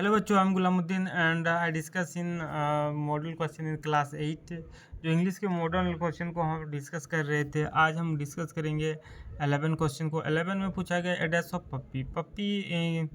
Hello बच्चों, I am Ghulamuddin and I discuss in model question in class 8। जो English के model question को हम डिस्कस कर रहे थे, आज हम डिस्कस करेंगे 11 क्वेश्चन को। 11 में पूछा गया एड्रेस ऑफ पप्पी। पप्पी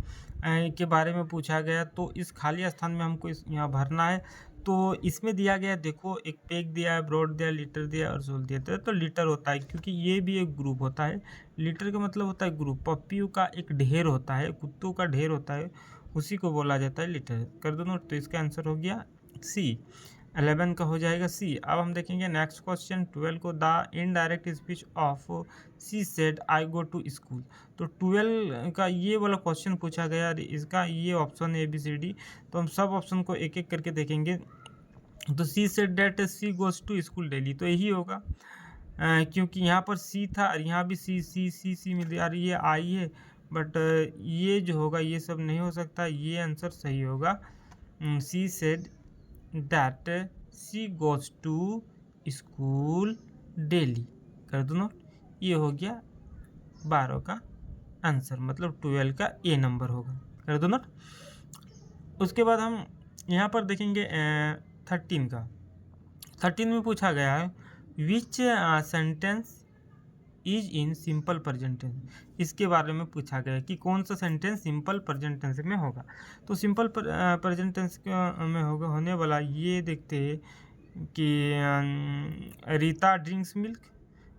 के बारे में पूछा गया, तो इस खाली स्थान में हमको यहाँ भरना है। तो इसमें दिया गया, देखो, एक पेग दिया है, ब्रॉड दिया, लीटर दिया और सोल दिया है। तो लीटर होता है क्योंकि ये भी एक ग्रुप होता है। लीटर का मतलब होता है ग्रुप। पप्पियों का एक ढेर होता है, कुत्तों का ढेर होता है, उसी को बोला जाता है लीटर। कर दो नोट। तो इसका आंसर हो गया सी। 11 का हो जाएगा सी। अब हम देखेंगे नेक्स्ट क्वेश्चन 12 को। The indirect speech of she said I go to school. तो 12 का ये वाला क्वेश्चन पूछा गया, इसका ये option A B C D. तो हम सब ऑप्शन को एक एक करके देखेंगे। तो she said that she goes to school daily, तो यही होगा। क्योंकि यहाँ पर सी था और यहाँ भी सी सी सी सी मिल आ रही है, आई है। बट ये जो होगा ये सब नहीं हो सकता, ये आंसर सही होगा। She said that she goes to school daily. कर दो नोट। ये हो गया 12 का आंसर, मतलब 12 का ए नंबर होगा। कर दो नोट। उसके बाद हम यहाँ पर देखेंगे 13 का। 13 में पूछा गया है which sentence is in simple present tense. इसके बारे में पूछा गया कि कौन सा सेंटेंस सिंपल प्रेजेंट टेंस में होगा। तो सिंपल प्रेजेंट टेंस में होगा होने वाला, ये देखते हैं कि Rita drinks milk,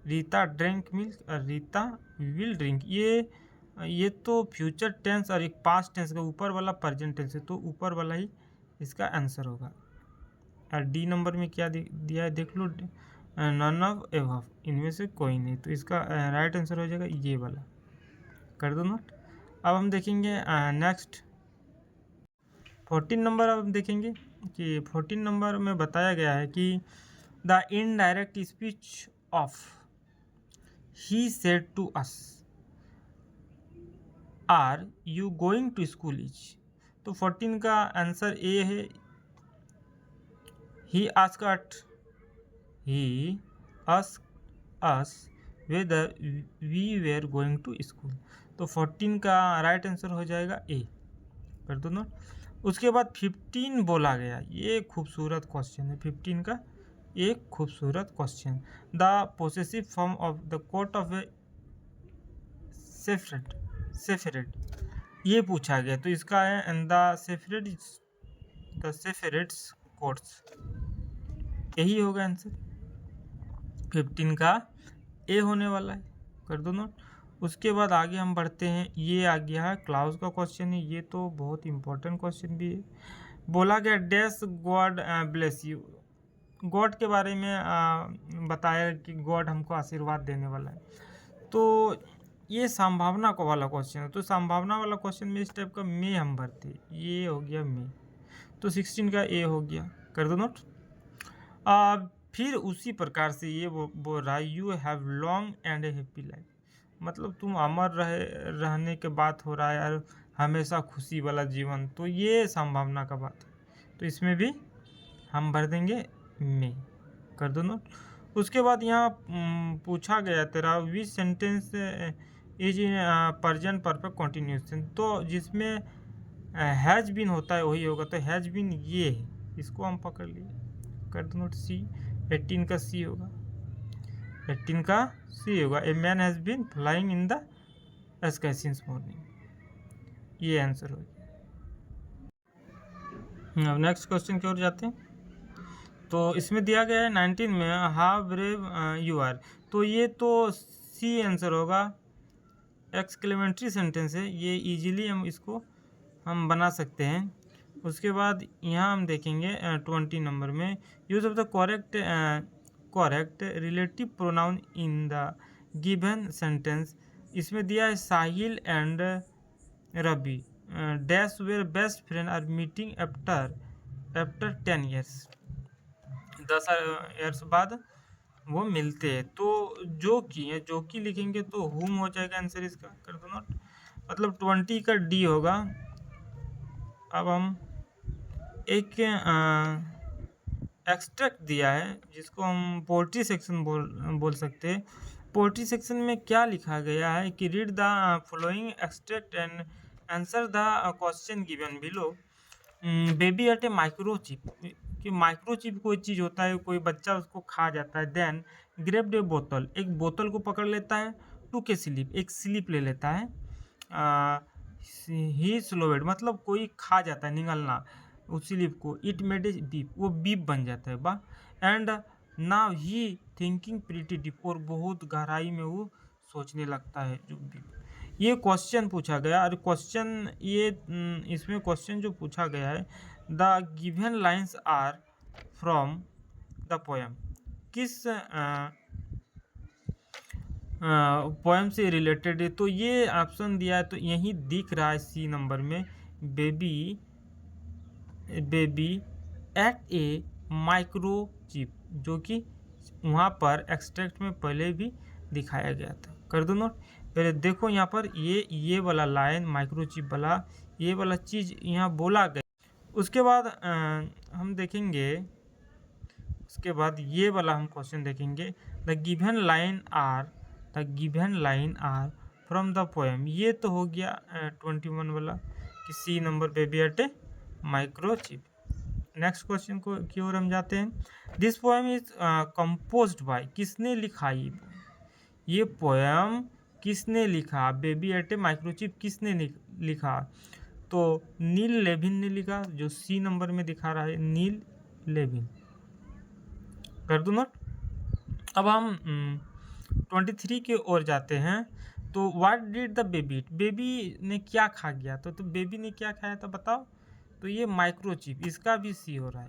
Rita drink milk और रीता विल ड्रिंक। ये तो फ्यूचर टेंस और एक पास्ट टेंस का ऊपर वाला प्रेजेंट टेंस है, तो ऊपर वाला ही इसका आंसर होगा। और डी नंबर में क्या दिया है देख लो, नन ऑफ एबव, इनमें से कोई नहीं। तो इसका राइट आंसर हो जाएगा ये वाला। कर दो नोट। अब हम देखेंगे नेक्स्ट 14 नंबर। अब हम देखेंगे कि 14 नंबर में बताया गया है कि the indirect speech of he said to us are you going to school is. तो 14 का आंसर ए है। He asked us whether we were going to school। तो 14 का राइट आंसर हो जाएगा ए। कर दो नोट। उसके बाद 15 बोला गया, ये खूबसूरत क्वेश्चन है। 15 का एक खूबसूरत question, the possessive form of the coat of a separate, ये पूछा गया। तो इसका है द सेफरेट्स कोट्स, यही होगा आंसर। 15 का ए होने वाला है। कर दो नोट। उसके बाद आगे हम बढ़ते हैं। ये आ गया है क्लाउज का क्वेश्चन है, ये तो बहुत इंपॉर्टेंट क्वेश्चन भी है। बोला गया dash God bless you. God के बारे में बताया कि गॉड हमको आशीर्वाद देने वाला है। तो ये संभावना को वाला क्वेश्चन है। तो संभावना वाला क्वेश्चन में इस टाइप का मे हम भरते, ये हो गया मे। तो 16 का ए हो गया। कर दो नोट। फिर उसी प्रकार से ये बोल रहा है you have long and A happy life, मतलब तुम अमर रहने के बात हो रहा है यार, हमेशा खुशी वाला जीवन। तो ये संभावना का बात है, तो इसमें भी हम भर देंगे मे। कर दो नोट। उसके बाद यहाँ पूछा गया तेरा विच sentence is in present perfect continuous. तो जिसमें हैज बीन होता है वही होगा। तो हैज बीन ये है, इसको हम पकड़ लिए। कर दो नोट। सी 18 का सी होगा। 18 का सी होगा। A man has been flying in the sky since morning, ये आंसर हो गया। अब नेक्स्ट क्वेश्चन की ओर जाते हैं। तो इसमें दिया गया है 19 में हाउ ब्रेव यू आर। तो ये तो सी आंसर होगा। एक्सक्लेमेटरी सेंटेंस है, ये इजीली हम बना सकते हैं। उसके बाद यहाँ हम देखेंगे 20 नंबर में use of the correct relative pronoun in the given sentence. इसमें दिया है Sahil and Ravi dash where best friend are meeting after 10 years. 10 years बाद वो मिलते हैं। तो जो की लिखेंगे तो हुम हो जाएगा आंसर इसका। कर दो नोट। मतलब 20 का डी होगा। अब हम एक एक्सट्रैक्ट दिया है जिसको हम पोल्ट्री सेक्शन बोल सकते हैं। पोल्ट्री सेक्शन में क्या लिखा गया है कि read the following extract and answer the question given below. Baby at a microchip, कि माइक्रोचिप कोई चीज़ होता है, कोई बच्चा उसको खा जाता है। देन ग्रेप्ड ए बोतल, एक बोतल को पकड़ लेता है। टू के स्लिप, एक स्लिप ले लेता है। ही स्लोवेड, मतलब कोई खा जाता है, निगलना उस स्लिप को। इट मेड ए बीप, वो बीप बन जाता है बा। And now he thinking pretty deep, और बहुत गहराई में वो सोचने लगता है। जो बीप, ये क्वेश्चन पूछा गया। और क्वेश्चन ये इसमें क्वेश्चन जो पूछा गया है, the given lines are from the poem, किस पोएम से रिलेटेड है। तो ये ऑप्शन दिया है, तो यही दिख रहा है सी नंबर में, बेबी एट ए माइक्रोचिप, जो कि वहाँ पर एक्सट्रैक्ट में पहले भी दिखाया गया था। कर दो नोट। पहले देखो यहाँ पर ये वाला लाइन, माइक्रोचिप वाला, ये वाला चीज़ यहाँ बोला गया। उसके बाद हम देखेंगे, उसके बाद ये वाला हम क्वेश्चन देखेंगे। The given line are from the poem, ये तो हो गया 21 वाला, कि C number baby at a microchip. Next question को की ओर हम जाते हैं। This poem is composed by, किसने लिखा ये पोएम किसने लिखा। बेबी एट ए माइक्रोचिप किसने लिखा, तो नील लेविन ने लिखा, जो सी नंबर में दिखा रहा है, नील लेविन। कर दो नोट। अब हम 23 की ओर जाते हैं। तो what did the baby, baby ने क्या खा गया। तो बेबी ने क्या खाया था बताओ। तो ये माइक्रोचिप, इसका भी सी हो रहा है,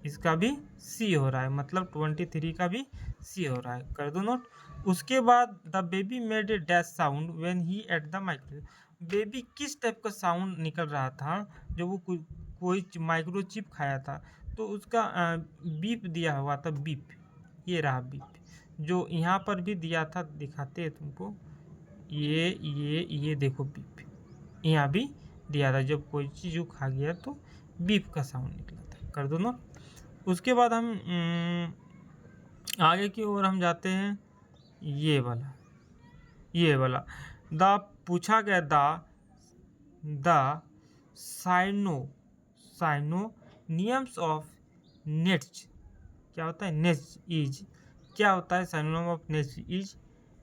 इसका भी सी हो रहा है, मतलब 23 का भी सी हो रहा है। कर दो नोट। उसके बाद the baby made a dash sound when he at the micro, baby किस टाइप का साउंड निकल रहा था जब वो कोई माइक्रोचिप खाया था। तो उसका बीप दिया हुआ था, बीप, ये रहा बीप, जो यहाँ पर भी दिया था, दिखाते हैं तुमको, ये देखो बीप, यहाँ भी दिया था, जब कोई चीज़ खा गया तो बीप का साउंड निकला था। कर दो ना। उसके बाद हम आगे की ओर हम जाते हैं। ये वाला द पूछा गया, द साइनोनियम्स ऑफ नेट्स, क्या होता है नेट्स इज, क्या होता है साइनोनियम ऑफ नेट्स इज।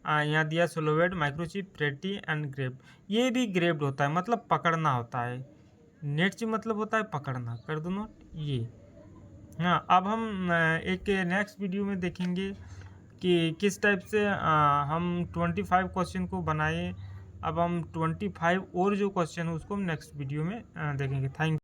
यहाँ दिया स्लोवेड, माइक्रोचिप, प्रेटी एंड ग्रेप्ड। ये भी ग्रेप्ड होता है, मतलब पकड़ना होता है। नेट्स मतलब होता है पकड़ना। कर दो नोट ये। हाँ, अब हम एक नेक्स्ट वीडियो में देखेंगे कि किस टाइप से हम 25 क्वेश्चन को बनाए। अब हम 25 और जो क्वेश्चन है उसको हम नेक्स्ट वीडियो में देखेंगे। थैंक